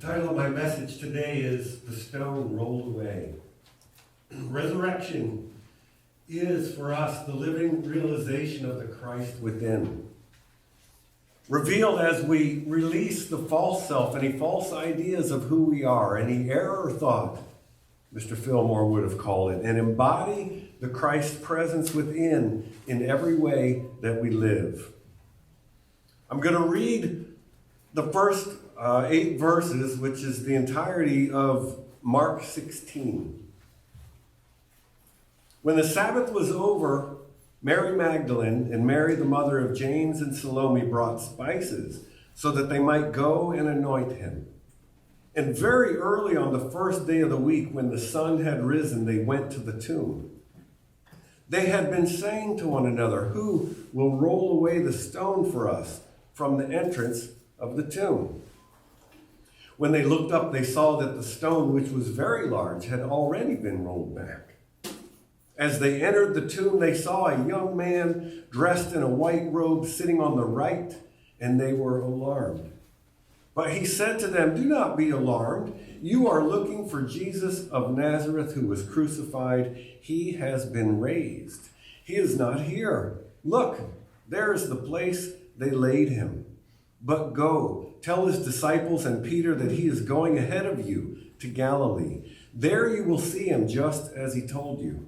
The title of my message today is The Stone Rolled Away. Resurrection is for us the living realization of the Christ within. Revealed as we release the false self, any false ideas of who we are, any error thought, Mr. Fillmore would have called it, and embody the Christ presence within in every way that we live. I'm going to read the first 8 verses, which is the entirety of Mark 16. When the Sabbath was over, Mary Magdalene and Mary, the mother of James and Salome, brought spices so that they might go and anoint him. And very early on the first day of the week, when the sun had risen, they went to the tomb. They had been saying to one another, "Who will roll away the stone for us from the entrance of the tomb?" When they looked up, they saw that the stone, which was very large, had already been rolled back. As they entered the tomb, they saw a young man dressed in a white robe sitting on the right, and they were alarmed. But he said to them, "Do not be alarmed. You are looking for Jesus of Nazareth, who was crucified. He has been raised. He is not here. Look, there is the place they laid him. But go, tell his disciples and Peter that he is going ahead of you to Galilee. There you will see him just as he told you."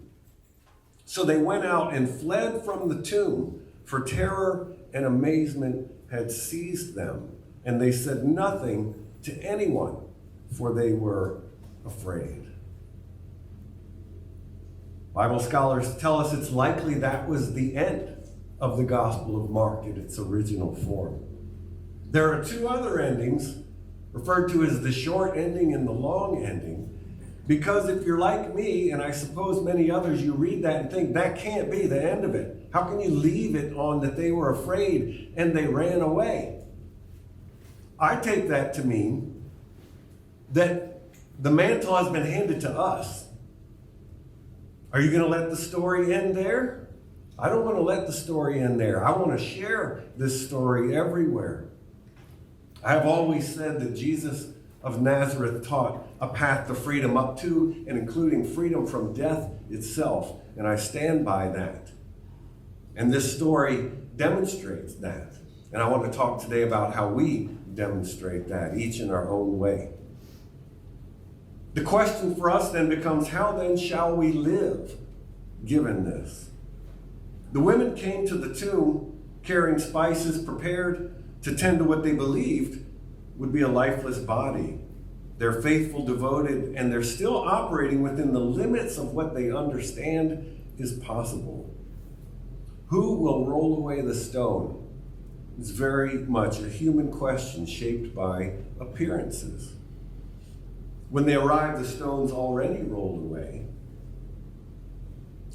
So they went out and fled from the tomb, for terror and amazement had seized them, and they said nothing to anyone, for they were afraid. Bible scholars tell us it's likely that was the end of the Gospel of Mark in its original form. There are 2 other endings, referred to as the short ending and the long ending, because if you're like me, and I suppose many others, you read that and think, that can't be the end of it. How can you leave it on that they were afraid and they ran away? I take that to mean that the mantle has been handed to us. Are you going to let the story end there? I don't want to let the story end there. I want to share this story everywhere. I have always said that Jesus of Nazareth taught a path to freedom, up to and including freedom from death itself, and I stand by that. And this story demonstrates that. And I want to talk today about how we demonstrate that, each in our own way. The question for us then becomes, how then shall we live given this? The women came to the tomb carrying spices, prepared to tend to what they believed would be a lifeless body. They're faithful, devoted, and they're still operating within the limits of what they understand is possible. Who will roll away the stone? It's very much a human question shaped by appearances. When they arrived, the stone's already rolled away.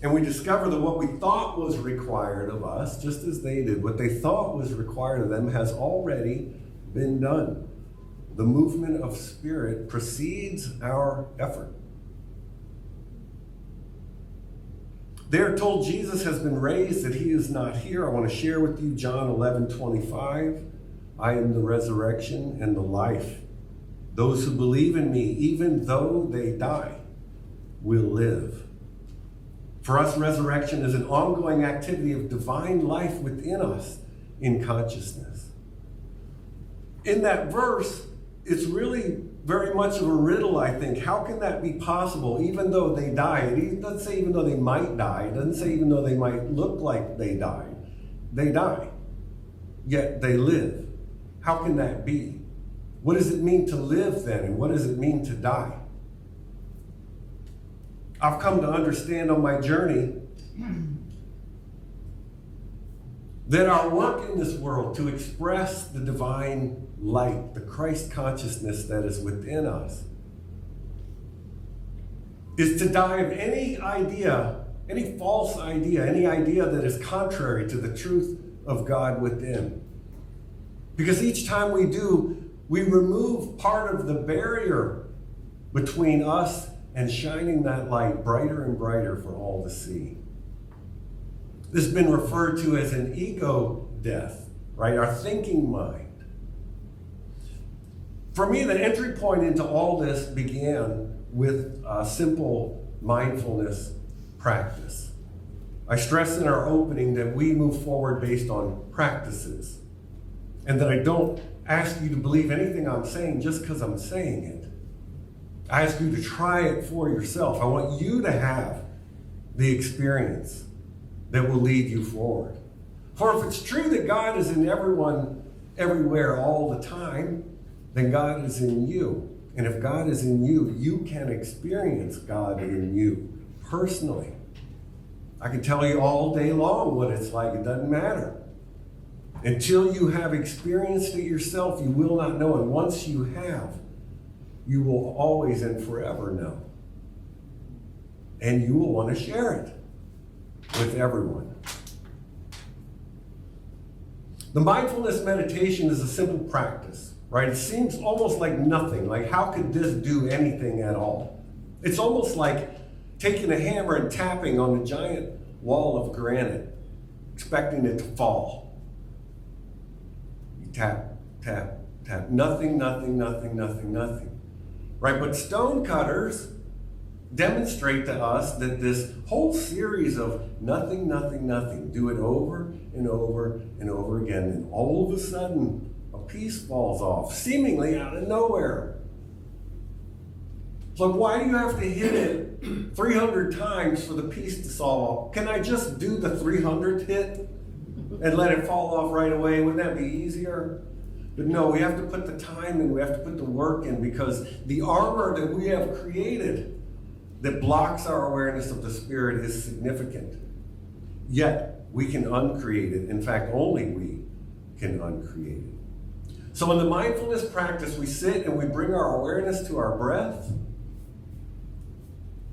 And we discover that what we thought was required of us, just as they did, what they thought was required of them has already been done. The movement of spirit precedes our effort. They are told Jesus has been raised, that he is not here. I want to share with you John 11:25. "I am the resurrection and the life. Those who believe in me, even though they die, will live." For us, resurrection is an ongoing activity of divine life within us in consciousness. In that verse, it's really very much of a riddle, I think. How can that be possible, even though they die? It doesn't say even though they might die. It doesn't say even though they might look like they died. They die, yet they live. How can that be? What does it mean to live then, and what does it mean to die? I've come to understand on my journey that our work in this world to express the divine light, the Christ consciousness that is within us, is to die of any idea, any false idea, any idea that is contrary to the truth of God within. Because each time we do, we remove part of the barrier between us and shining that light brighter and brighter for all to see. This has been referred to as an ego death, right? Our thinking mind. For me, the entry point into all this began with a simple mindfulness practice. I stressed in our opening that we move forward based on practices, and that I don't ask you to believe anything I'm saying just because I'm saying it. I ask you to try it for yourself. I want you to have the experience that will lead you forward. For if it's true that God is in everyone, everywhere, all the time, then God is in you. And if God is in you, you can experience God in you personally. I can tell you all day long what it's like. It doesn't matter. Until you have experienced it yourself, you will not know. And once you have, you will always and forever know. And you will want to share it with everyone. The mindfulness meditation is a simple practice, right? It seems almost like nothing. Like, how could this do anything at all? It's almost like taking a hammer and tapping on a giant wall of granite, expecting it to fall. You tap, tap, tap. Nothing, nothing, nothing, nothing, nothing. Right? But stonecutters demonstrate to us that this whole series of nothing, nothing, nothing, do it over and over and over again, and all of a sudden a piece falls off, seemingly out of nowhere. So why do you have to hit it 300 times for the piece to fall off? Can I just do the 300th hit and let it fall off right away? Wouldn't that be easier? But no, we have to put the time in, we have to put the work in, because the armor that we have created that blocks our awareness of the Spirit is significant. Yet, we can uncreate it. In fact, only we can uncreate it. So in the mindfulness practice, we sit and we bring our awareness to our breath.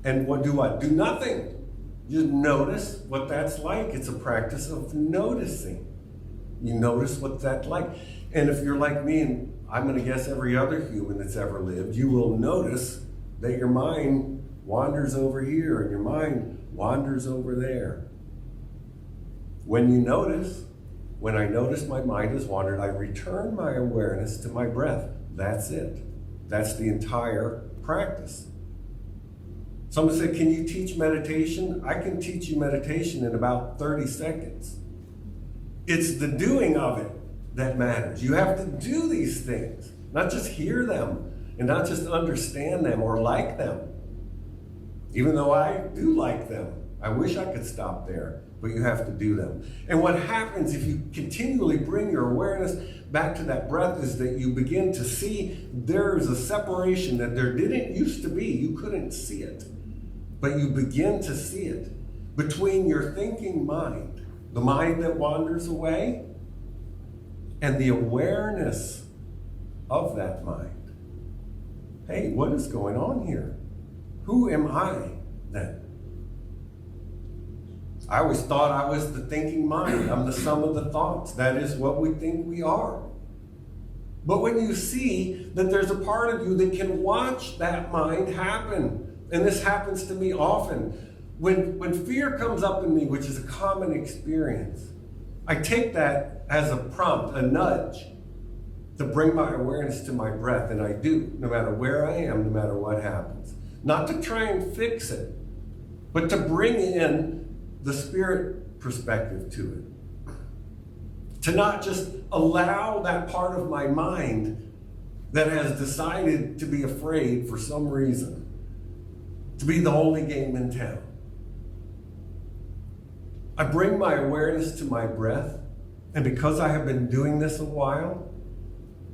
And what? Do nothing. Just notice what that's like. It's a practice of noticing. You notice what that's like. And if you're like me, and I'm going to guess every other human that's ever lived, you will notice that your mind wanders over here and your mind wanders over there. When you notice, when I notice my mind has wandered, I return my awareness to my breath. That's it. That's the entire practice. Someone said, can you teach meditation? I can teach you meditation in about 30 seconds. It's the doing of it that matters. You have to do these things, not just hear them and not just understand them or like them. Even though I do like them, I wish I could stop there, but you have to do them. And what happens if you continually bring your awareness back to that breath is that you begin to see there is a separation that there didn't used to be. You couldn't see it, but you begin to see it between your thinking mind, the mind that wanders away, and the awareness of that mind. Hey, what is going on here? Who am I then? I always thought I was the thinking mind. I'm the sum of the thoughts. That is what we think we are. But when you see that there's a part of you that can watch that mind happen, and this happens to me often, when fear comes up in me, which is a common experience, I take that as a prompt, a nudge, to bring my awareness to my breath, and I do, no matter where I am, no matter what happens. Not to try and fix it, but to bring in the Spirit perspective to it. To not just allow that part of my mind that has decided to be afraid for some reason to be the only game in town. I bring my awareness to my breath, and because I have been doing this a while,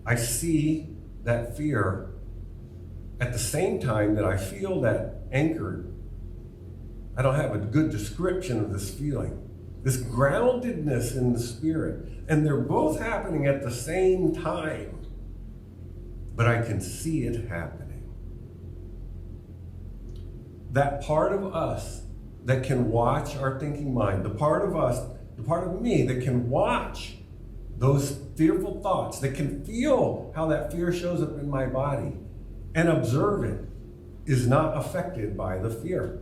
I see that fear at the same time that I feel that anchored. I don't have a good description of this feeling, this groundedness in the Spirit, and they're both happening at the same time, but I can see it happening. That part of us that can watch our thinking mind, the part of us, the part of me that can watch those fearful thoughts, that can feel how that fear shows up in my body and observe it, is not affected by the fear.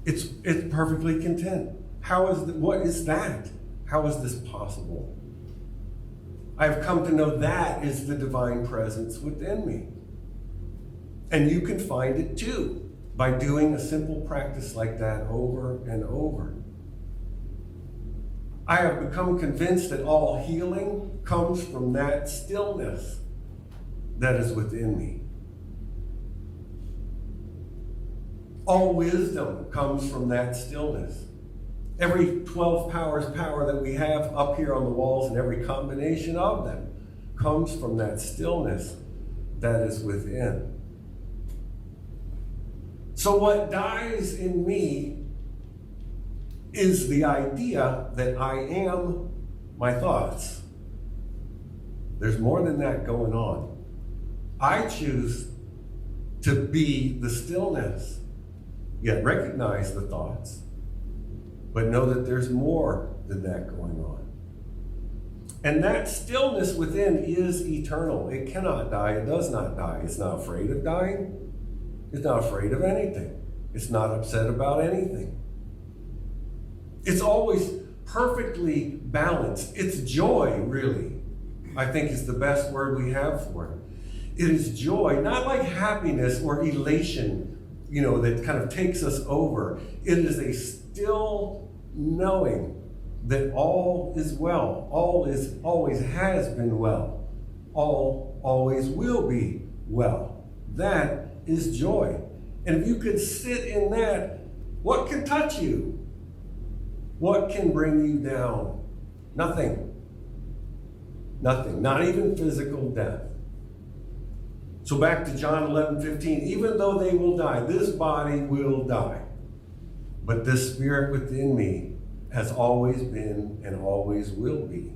It's perfectly content. What is that? How is this possible? I've come to know that is the divine presence within me. And you can find it too by doing a simple practice like that over and over. I have become convinced that all healing comes from that stillness that is within me. All wisdom comes from that stillness. Every 12 powers power that we have up here on the walls and every combination of them comes from that stillness that is within. So what dies in me is the idea that I am my thoughts. There's more than that going on. I choose to be the stillness, yet recognize the thoughts, but know that there's more than that going on. And that stillness within is eternal. It cannot die. It does not die. It's not afraid of dying. It's not afraid of anything. It's not upset about anything. It's always perfectly balanced. It's joy, really, I think is the best word we have for it. It is joy, not like happiness or elation, that kind of takes us over. It is a still knowing that all is well. All is always has been well. All always will be well. That is joy. And if you could sit in that, what can touch you? What can bring you down? Nothing. Nothing. Not even physical death. So back to John 11:15. Even though they will die, this body will die. But this spirit within me has always been and always will be.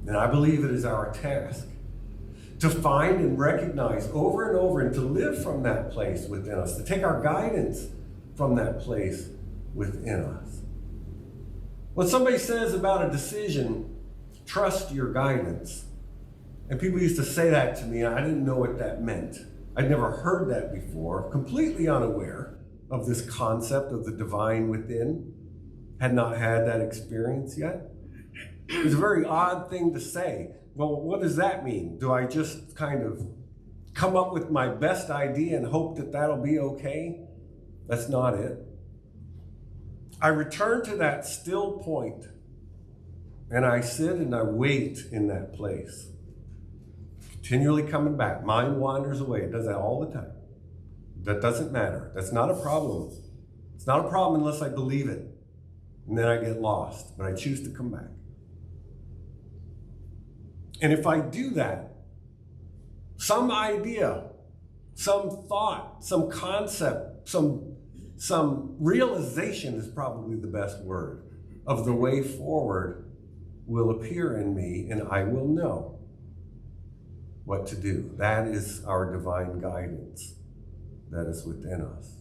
And I believe it is our task to find and recognize over and over and to live from that place within us, to take our guidance from that place within us. When somebody says about a decision, trust your guidance. And people used to say that to me, and I didn't know what that meant. I'd never heard that before, completely unaware of this concept of the divine within. Had not had that experience yet. It was a very odd thing to say. Well, what does that mean? Do I just kind of come up with my best idea and hope that that'll be okay? That's not it. I return to that still point, and I sit and I wait in that place. Continually coming back. Mind wanders away. It does that all the time. That doesn't matter. That's not a problem. It's not a problem unless I believe it. And then I get lost, but I choose to come back. And if I do that, some idea, some thought, some concept, some realization is probably the best word of the way forward will appear in me, and I will know what to do. That is our divine guidance that is within us.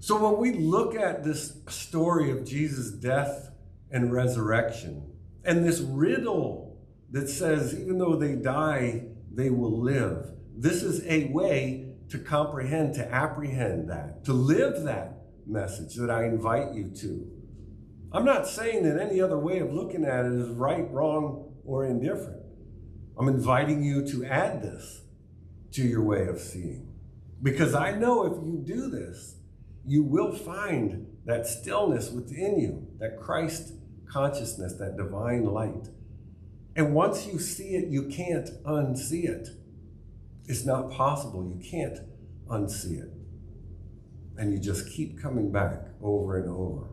So when we look at this story of Jesus' death and resurrection, and this riddle that says, even though they die, they will live, this is a way to comprehend, to apprehend that, to live that message that I invite you to. I'm not saying that any other way of looking at it is right, wrong, or indifferent. I'm inviting you to add this to your way of seeing. Because I know if you do this, you will find that stillness within you, that Christ consciousness, that divine light. And once you see it, you can't unsee it. It's not possible. You can't unsee it. And you just keep coming back over and over.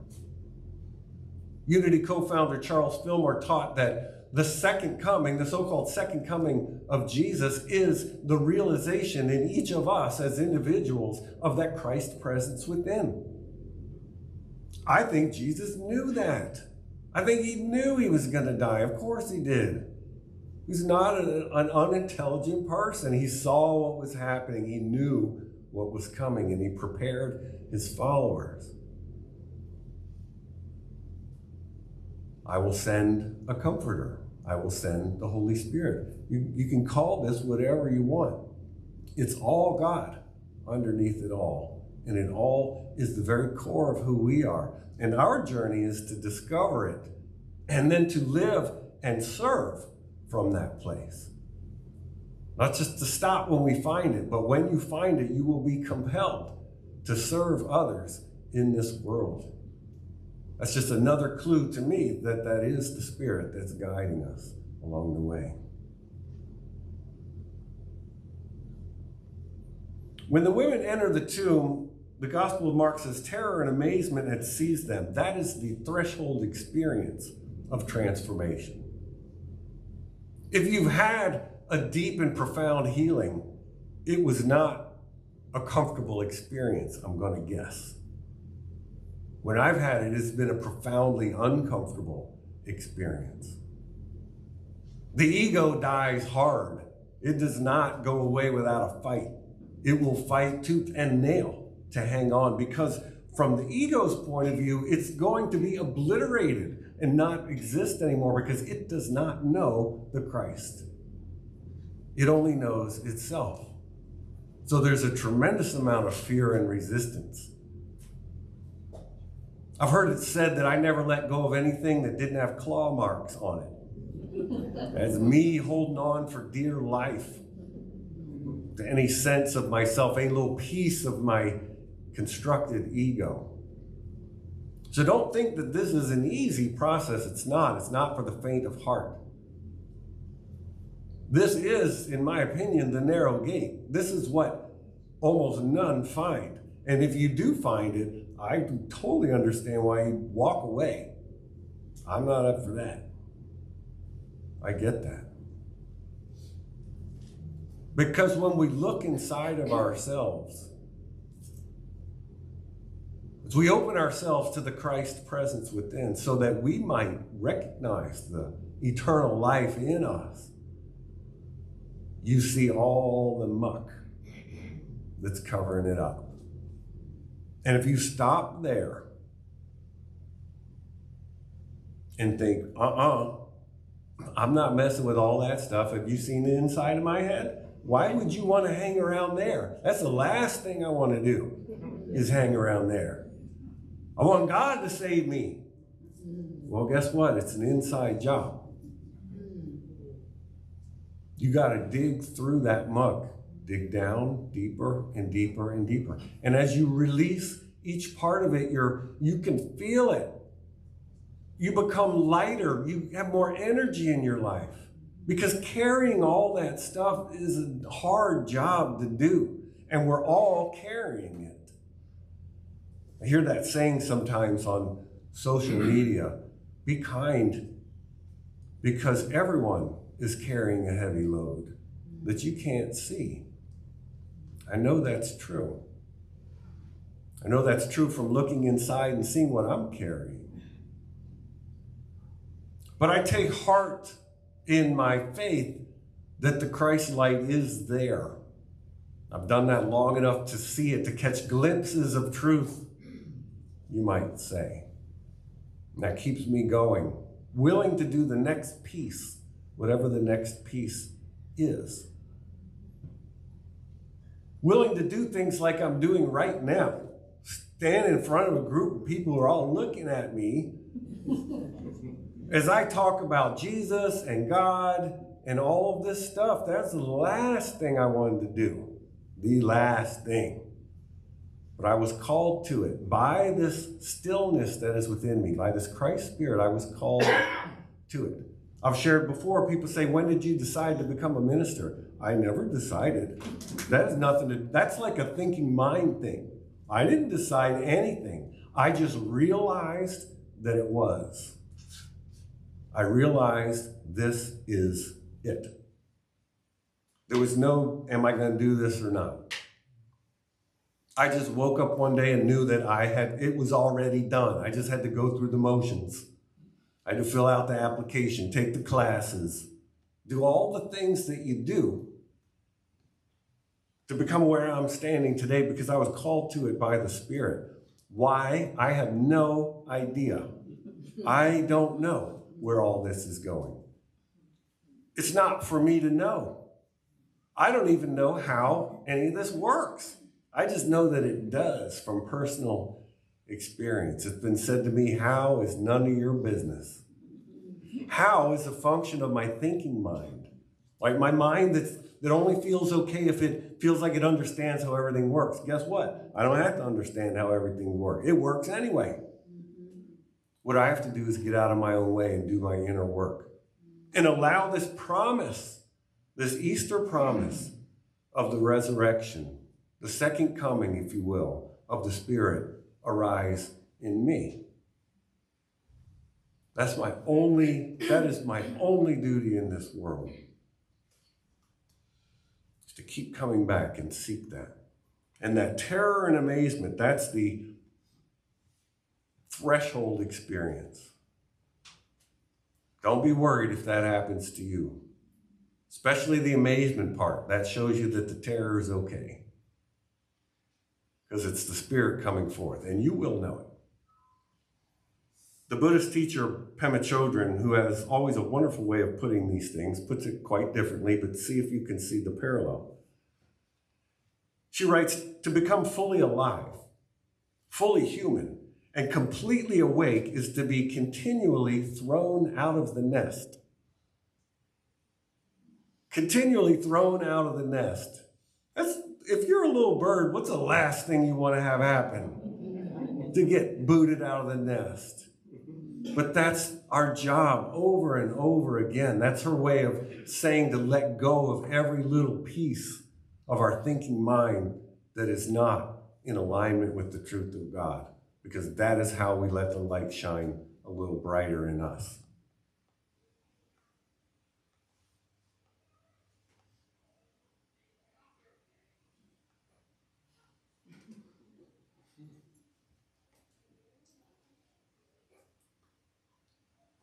Unity co-founder Charles Fillmore taught that the second coming, the so-called second coming of Jesus, is the realization in each of us as individuals of that Christ presence within. I think Jesus knew that. I think he knew he was going to die. Of course he did. He's not an unintelligent person. He saw what was happening. He knew what was coming, and he prepared his followers. I will send a comforter. I will send the Holy Spirit. You can call this whatever you want. It's all God underneath it all. And it all is the very core of who we are. And our journey is to discover it and then to live and serve from that place. Not just to stop when we find it, but when you find it, you will be compelled to serve others in this world. That's just another clue to me that that is the Spirit that's guiding us along the way. When the women enter the tomb, the Gospel of Mark says terror and amazement had seized them. That is the threshold experience of transformation. If you've had a deep and profound healing, it was not a comfortable experience, I'm going to guess. When I've had it, it's been a profoundly uncomfortable experience. The ego dies hard. It does not go away without a fight. It will fight tooth and nail to hang on, because from the ego's point of view, it's going to be obliterated and not exist anymore because it does not know the Christ. It only knows itself. So there's a tremendous amount of fear and resistance. I've heard it said that I never let go of anything that didn't have claw marks on it. As me holding on for dear life to any sense of myself, any little piece of my constructed ego. So don't think that this is an easy process. It's not. It's not for the faint of heart. This is, in my opinion, the narrow gate. This is what almost none find. And if you do find it, I totally understand why you walk away. I'm not up for that. I get that. Because when we look inside of ourselves, as we open ourselves to the Christ presence within so that we might recognize the eternal life in us, you see all the muck that's covering it up. And if you stop there and think, I'm not messing with all that stuff. Have you seen the inside of my head? Why would you want to hang around there? That's the last thing I want to do, is hang around there. I want God to save me. Well, guess what? It's an inside job. You got to dig through that muck. Dig down deeper and deeper and deeper. And as you release each part of it, you can feel it. You become lighter. You have more energy in your life. Because carrying all that stuff is a hard job to do. And we're all carrying it. I hear that saying sometimes on social media, be kind, because everyone is carrying a heavy load that you can't see. I know that's true. I know that's true from looking inside and seeing what I'm carrying. But I take heart in my faith that the Christ light is there. I've done that long enough to see it, to catch glimpses of truth, you might say. And that keeps me going, willing to do the next piece, whatever the next piece is. Willing to do things like I'm doing right now. Stand in front of a group of people who are all looking at me as I talk about Jesus and God and all of this stuff. That's the last thing I wanted to do. The last thing. But I was called to it by this stillness that is within me, by this Christ Spirit. I was called to it. I've shared before, people say, when did you decide to become a minister? I never decided. That has nothing to, that's like a thinking mind thing. I didn't decide anything. I just realized that it was. I realized this is it. There was no, am I going to do this or not? I just woke up one day and knew that it was already done. I just had to go through the motions. I had to fill out the application, take the classes, do all the things that you do to become where I'm standing today, because I was called to it by the Spirit. Why? I have no idea. I don't know where all this is going. It's not for me to know. I don't even know how any of this works. I just know that it does from personal experience. It's been said to me, how is none of your business. How is a function of my thinking mind. Like my mind that only feels okay if it feels like it understands how everything works. Guess what? I don't have to understand how everything works. It works anyway. What I have to do is get out of my own way and do my inner work. And allow this promise, this Easter promise of the resurrection, the second coming, if you will, of the Spirit arise in me. That is my only duty in this world. Is to keep coming back and seek that. And that terror and amazement, that's the threshold experience. Don't be worried if that happens to you. Especially the amazement part. That shows you that the terror is okay. Because it's the Spirit coming forth, and you will know it. The Buddhist teacher Pema Chodron, who has always a wonderful way of putting these things, puts it quite differently, but see if you can see the parallel. She writes, to become fully alive, fully human, and completely awake is to be continually thrown out of the nest. Continually thrown out of the nest. If you're a little bird, what's the last thing you want to have happen? To get booted out of the nest. But that's our job over and over again. That's her way of saying to let go of every little piece of our thinking mind that is not in alignment with the truth of God. Because that is how we let the light shine a little brighter in us.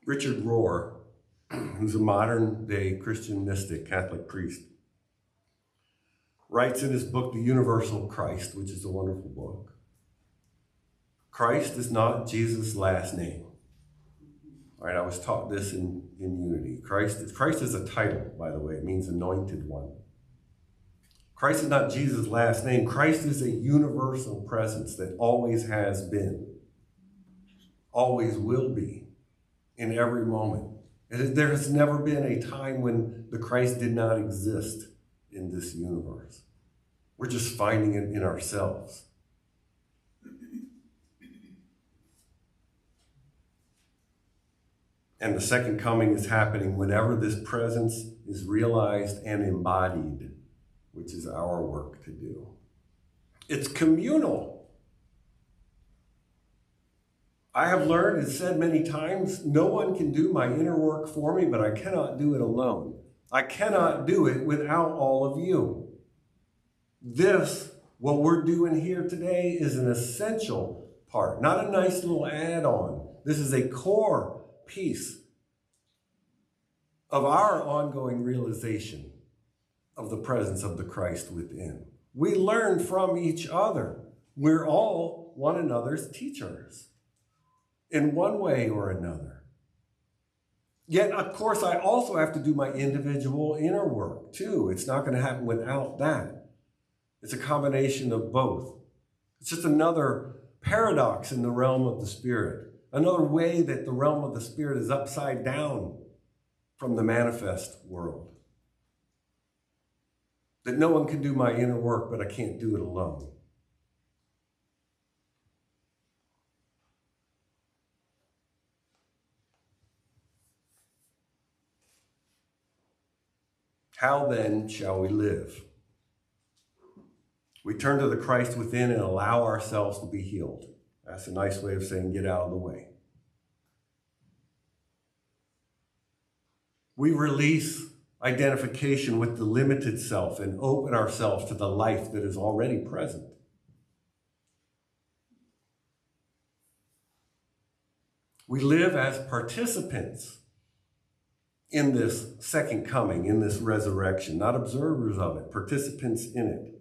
Richard Rohr, who's a modern-day Christian mystic, Catholic priest, writes in his book, The Universal Christ, which is a wonderful book, Christ is not Jesus' last name. All right, I was taught this in unity. Christ is a title, by the way. It means anointed one. Christ is not Jesus' last name. Christ is a universal presence that always has been, always will be, in every moment. There has never been a time when the Christ did not exist in this universe. We're just finding it in ourselves. And the second coming is happening whenever this presence is realized and embodied, which is our work to do. It's communal. I have learned and said many times, no one can do my inner work for me, but I cannot do it alone. I cannot do it without all of you. What we're doing here today, is an essential part, not a nice little add-on. This is a core piece of our ongoing realization of the presence of the Christ within. We learn from each other. We're all one another's teachers in one way or another. Yet, of course, I also have to do my individual inner work too. It's not going to happen without that. It's a combination of both. It's just another paradox in the realm of the Spirit. Another way that the realm of the Spirit is upside down from the manifest world. That no one can do my inner work, but I can't do it alone. How then shall we live? We turn to the Christ within and allow ourselves to be healed. That's a nice way of saying get out of the way. We release identification with the limited self and open ourselves to the life that is already present. We live as participants in this second coming, in this resurrection, not observers of it, participants in it.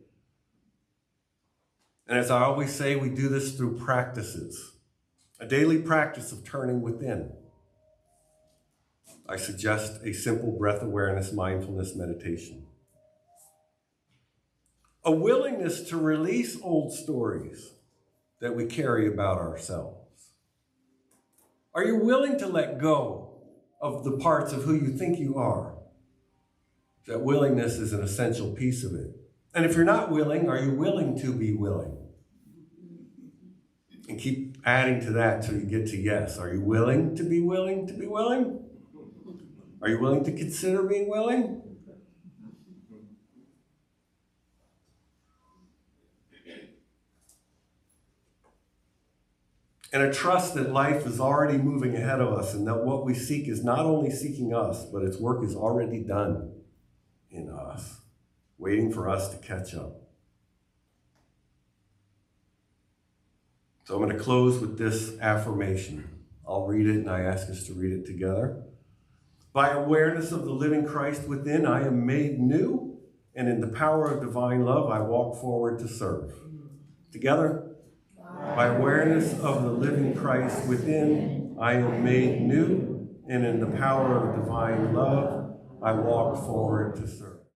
And as I always say, we do this through practices, a daily practice of turning within. I suggest a simple breath awareness, mindfulness meditation. A willingness to release old stories that we carry about ourselves. Are you willing to let go of the parts of who you think you are. That willingness is an essential piece of it. And if you're not willing, are you willing to be willing? And keep adding to that till you get to yes. Are you willing to be willing to be willing? Are you willing to consider being willing? And a trust that life is already moving ahead of us and that what we seek is not only seeking us, but its work is already done in us, waiting for us to catch up. So I'm going to close with this affirmation. I'll read it and I ask us to read it together. By awareness of the living Christ within, I am made new, and in the power of divine love, I walk forward to serve. Together? By awareness of the living Christ within, I am made new, and in the power of divine love, I walk forward to serve.